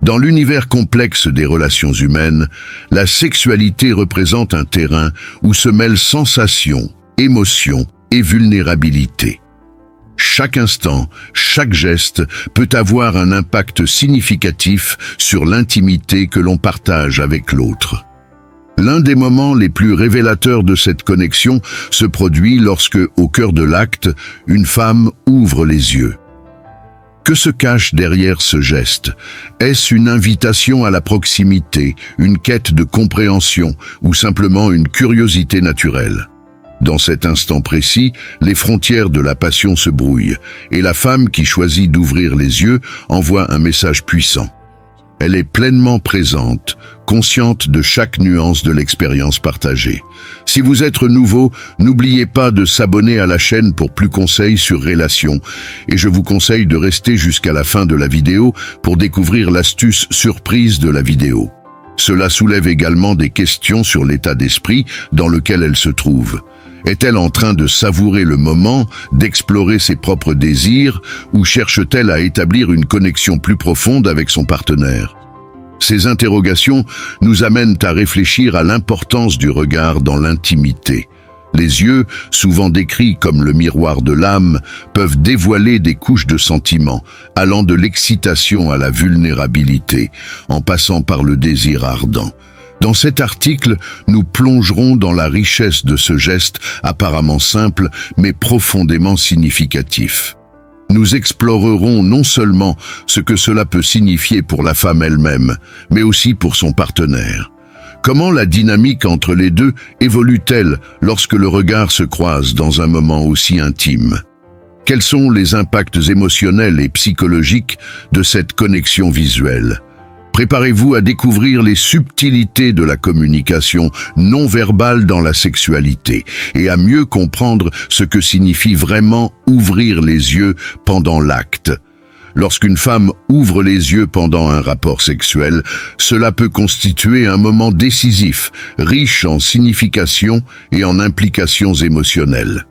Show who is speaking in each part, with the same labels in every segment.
Speaker 1: Dans l'univers complexe des relations humaines, la sexualité représente un terrain où se mêlent sensations, émotions et vulnérabilité. Chaque instant, chaque geste peut avoir un impact significatif sur l'intimité que l'on partage avec l'autre. L'un des moments les plus révélateurs de cette connexion se produit lorsque, au cœur de l'acte, une femme ouvre les yeux. Que se cache derrière ce geste? Est-ce une invitation à la proximité, une quête de compréhension ou simplement une curiosité naturelle? Dans cet instant précis, les frontières de la passion se brouillent et la femme qui choisit d'ouvrir les yeux envoie un message puissant. Elle est pleinement présente, consciente de chaque nuance de l'expérience partagée. Si vous êtes nouveau, n'oubliez pas de s'abonner à la chaîne pour plus conseils sur relations et je vous conseille de rester jusqu'à la fin de la vidéo pour découvrir l'astuce surprise de la vidéo. Cela soulève également des questions sur l'état d'esprit dans lequel elle se trouve. Est-elle en train de savourer le moment, d'explorer ses propres désirs, ou cherche-t-elle à établir une connexion plus profonde avec son partenaire? Ces interrogations nous amènent à réfléchir à l'importance du regard dans l'intimité. Les yeux, souvent décrits comme le miroir de l'âme, peuvent dévoiler des couches de sentiments, allant de l'excitation à la vulnérabilité, en passant par le désir ardent. Dans cet article, nous plongerons dans la richesse de ce geste apparemment simple, mais profondément significatif. Nous explorerons non seulement ce que cela peut signifier pour la femme elle-même, mais aussi pour son partenaire. Comment la dynamique entre les deux évolue-t-elle lorsque le regard se croise dans un moment aussi intime? Quels sont les impacts émotionnels et psychologiques de cette connexion visuelle? Préparez-vous à découvrir les subtilités de la communication non verbale dans la sexualité et à mieux comprendre ce que signifie vraiment ouvrir les yeux pendant l'acte. Lorsqu'une femme ouvre les yeux pendant un rapport sexuel, cela peut constituer un moment décisif, riche en signification et en implications émotionnelles.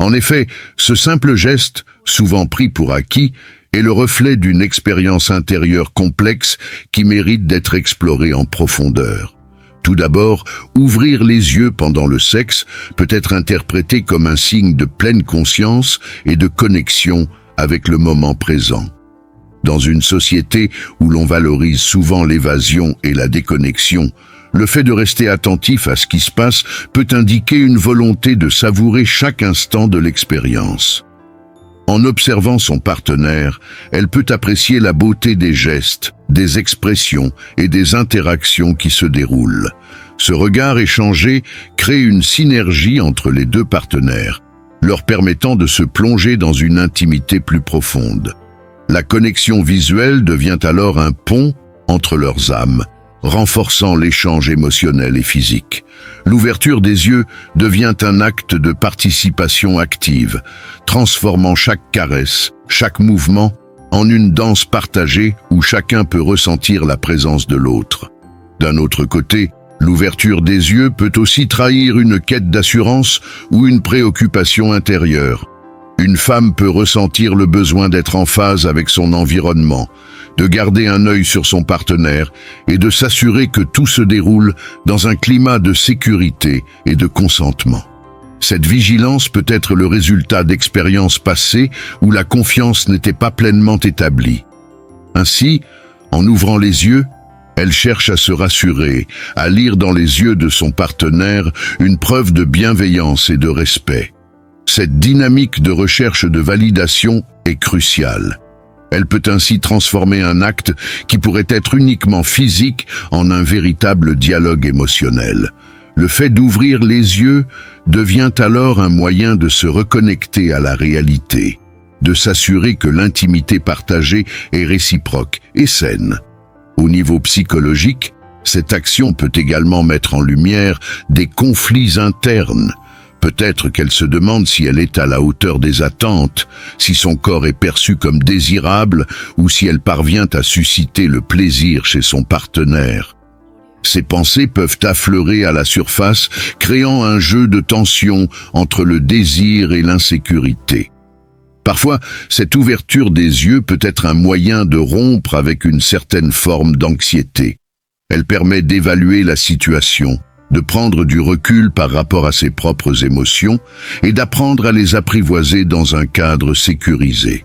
Speaker 1: En effet, ce simple geste, souvent pris pour acquis, est le reflet d'une expérience intérieure complexe qui mérite d'être explorée en profondeur. Tout d'abord, ouvrir les yeux pendant le sexe peut être interprété comme un signe de pleine conscience et de connexion avec le moment présent. Dans une société où l'on valorise souvent l'évasion et la déconnexion, le fait de rester attentif à ce qui se passe peut indiquer une volonté de savourer chaque instant de l'expérience. En observant son partenaire, elle peut apprécier la beauté des gestes, des expressions et des interactions qui se déroulent. Ce regard échangé crée une synergie entre les deux partenaires, leur permettant de se plonger dans une intimité plus profonde. La connexion visuelle devient alors un pont entre leurs âmes, renforçant l'échange émotionnel et physique. L'ouverture des yeux devient un acte de participation active, transformant chaque caresse, chaque mouvement, en une danse partagée où chacun peut ressentir la présence de l'autre. D'un autre côté, l'ouverture des yeux peut aussi trahir une quête d'assurance ou une préoccupation intérieure. Une femme peut ressentir le besoin d'être en phase avec son environnement, de garder un œil sur son partenaire et de s'assurer que tout se déroule dans un climat de sécurité et de consentement. Cette vigilance peut être le résultat d'expériences passées où la confiance n'était pas pleinement établie. Ainsi, en ouvrant les yeux, elle cherche à se rassurer, à lire dans les yeux de son partenaire une preuve de bienveillance et de respect. Cette dynamique de recherche de validation est cruciale. Elle peut ainsi transformer un acte qui pourrait être uniquement physique en un véritable dialogue émotionnel. Le fait d'ouvrir les yeux devient alors un moyen de se reconnecter à la réalité, de s'assurer que l'intimité partagée est réciproque et saine. Au niveau psychologique, cette action peut également mettre en lumière des conflits internes. Peut-être qu'elle se demande si elle est à la hauteur des attentes, si son corps est perçu comme désirable ou si elle parvient à susciter le plaisir chez son partenaire. Ces pensées peuvent affleurer à la surface, créant un jeu de tension entre le désir et l'insécurité. Parfois, cette ouverture des yeux peut être un moyen de rompre avec une certaine forme d'anxiété. Elle permet d'évaluer la situation, de prendre du recul par rapport à ses propres émotions et d'apprendre à les apprivoiser dans un cadre sécurisé.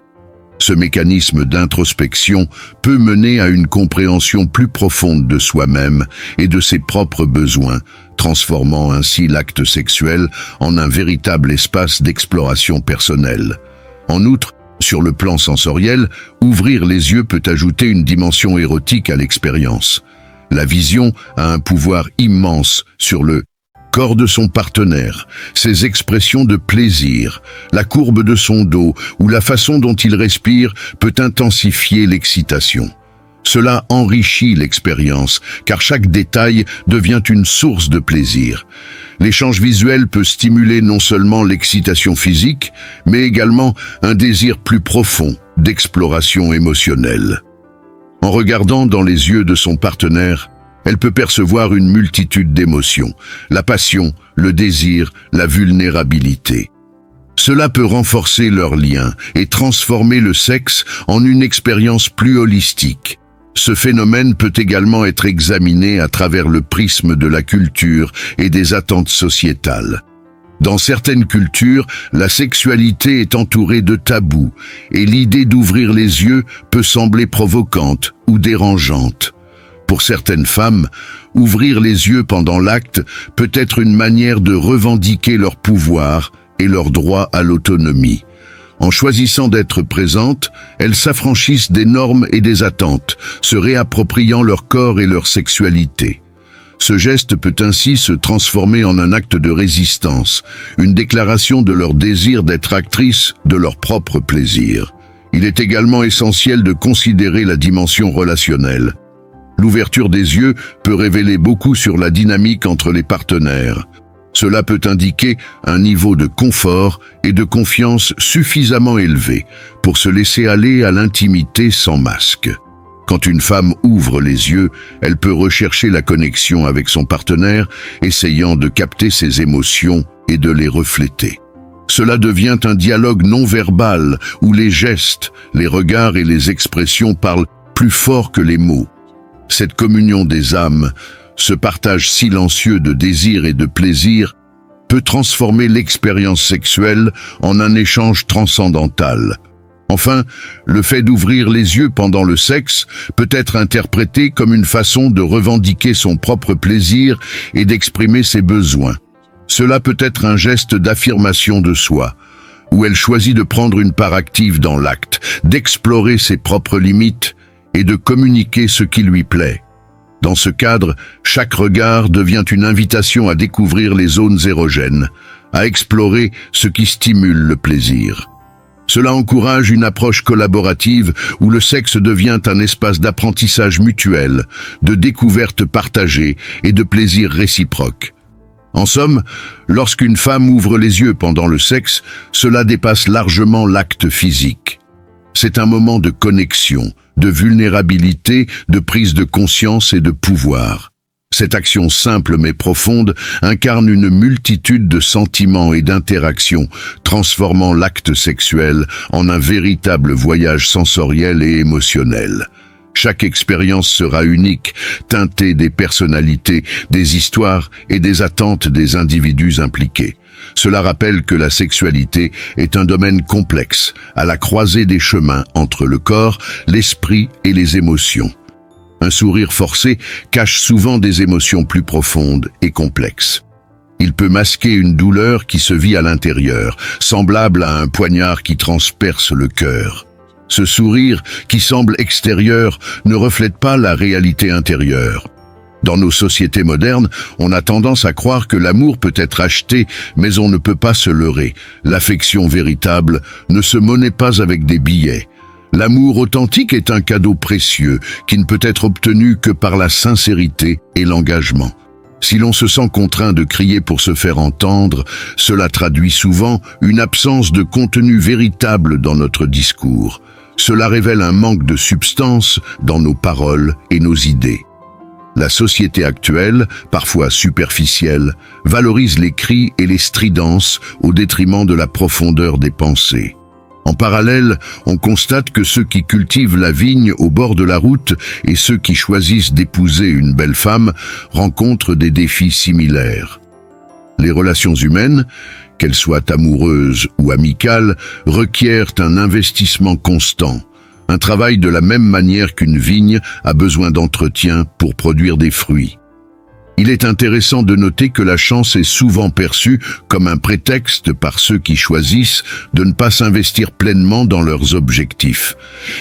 Speaker 1: Ce mécanisme d'introspection peut mener à une compréhension plus profonde de soi-même et de ses propres besoins, transformant ainsi l'acte sexuel en un véritable espace d'exploration personnelle. En outre, sur le plan sensoriel, ouvrir les yeux peut ajouter une dimension érotique à l'expérience. La vision a un pouvoir immense sur le corps de son partenaire, ses expressions de plaisir, la courbe de son dos ou la façon dont il respire peut intensifier l'excitation. Cela enrichit l'expérience, car chaque détail devient une source de plaisir. L'échange visuel peut stimuler non seulement l'excitation physique, mais également un désir plus profond d'exploration émotionnelle. En regardant dans les yeux de son partenaire, elle peut percevoir une multitude d'émotions, la passion, le désir, la vulnérabilité. Cela peut renforcer leur lien et transformer le sexe en une expérience plus holistique. Ce phénomène peut également être examiné à travers le prisme de la culture et des attentes sociétales. Dans certaines cultures, la sexualité est entourée de tabous et l'idée d'ouvrir les yeux peut sembler provocante ou dérangeante. Pour certaines femmes, ouvrir les yeux pendant l'acte peut être une manière de revendiquer leur pouvoir et leur droit à l'autonomie. En choisissant d'être présentes, elles s'affranchissent des normes et des attentes, se réappropriant leur corps et leur sexualité. Ce geste peut ainsi se transformer en un acte de résistance, une déclaration de leur désir d'être actrice de leur propre plaisir. Il est également essentiel de considérer la dimension relationnelle. L'ouverture des yeux peut révéler beaucoup sur la dynamique entre les partenaires. Cela peut indiquer un niveau de confort et de confiance suffisamment élevé pour se laisser aller à l'intimité sans masque. Quand une femme ouvre les yeux, elle peut rechercher la connexion avec son partenaire, essayant de capter ses émotions et de les refléter. Cela devient un dialogue non verbal où les gestes, les regards et les expressions parlent plus fort que les mots. Cette communion des âmes, ce partage silencieux de désir et de plaisir, peut transformer l'expérience sexuelle en un échange transcendantal. Enfin, le fait d'ouvrir les yeux pendant le sexe peut être interprété comme une façon de revendiquer son propre plaisir et d'exprimer ses besoins. Cela peut être un geste d'affirmation de soi, où elle choisit de prendre une part active dans l'acte, d'explorer ses propres limites et de communiquer ce qui lui plaît. Dans ce cadre, chaque regard devient une invitation à découvrir les zones érogènes, à explorer ce qui stimule le plaisir. Cela encourage une approche collaborative où le sexe devient un espace d'apprentissage mutuel, de découverte partagée et de plaisir réciproque. En somme, lorsqu'une femme ouvre les yeux pendant le sexe, cela dépasse largement l'acte physique. C'est un moment de connexion, de vulnérabilité, de prise de conscience et de pouvoir. Cette action simple mais profonde incarne une multitude de sentiments et d'interactions, transformant l'acte sexuel en un véritable voyage sensoriel et émotionnel. Chaque expérience sera unique, teintée des personnalités, des histoires et des attentes des individus impliqués. Cela rappelle que la sexualité est un domaine complexe, à la croisée des chemins entre le corps, l'esprit et les émotions. Un sourire forcé cache souvent des émotions plus profondes et complexes. Il peut masquer une douleur qui se vit à l'intérieur, semblable à un poignard qui transperce le cœur. Ce sourire, qui semble extérieur, ne reflète pas la réalité intérieure. Dans nos sociétés modernes, on a tendance à croire que l'amour peut être acheté, mais on ne peut pas se leurrer. L'affection véritable ne se monnaie pas avec des billets. L'amour authentique est un cadeau précieux qui ne peut être obtenu que par la sincérité et l'engagement. Si l'on se sent contraint de crier pour se faire entendre, cela traduit souvent une absence de contenu véritable dans notre discours. Cela révèle un manque de substance dans nos paroles et nos idées. La société actuelle, parfois superficielle, valorise les cris et les stridences au détriment de la profondeur des pensées. En parallèle, on constate que ceux qui cultivent la vigne au bord de la route et ceux qui choisissent d'épouser une belle femme rencontrent des défis similaires. Les relations humaines, qu'elles soient amoureuses ou amicales, requièrent un investissement constant, un travail de la même manière qu'une vigne a besoin d'entretien pour produire des fruits. Il est intéressant de noter que la chance est souvent perçue comme un prétexte par ceux qui choisissent de ne pas s'investir pleinement dans leurs objectifs.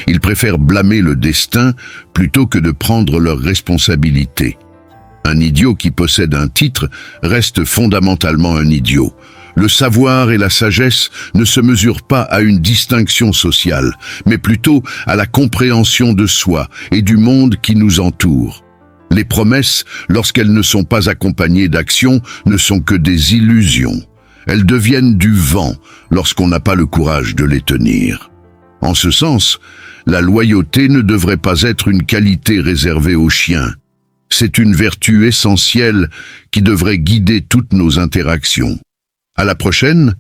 Speaker 1: Ils préfèrent blâmer le destin plutôt que de prendre leurs responsabilités. Un idiot qui possède un titre reste fondamentalement un idiot. Le savoir et la sagesse ne se mesurent pas à une distinction sociale, mais plutôt à la compréhension de soi et du monde qui nous entoure. Les promesses, lorsqu'elles ne sont pas accompagnées d'action, ne sont que des illusions. Elles deviennent du vent lorsqu'on n'a pas le courage de les tenir. En ce sens, la loyauté ne devrait pas être une qualité réservée aux chiens. C'est une vertu essentielle qui devrait guider toutes nos interactions. À la prochaine!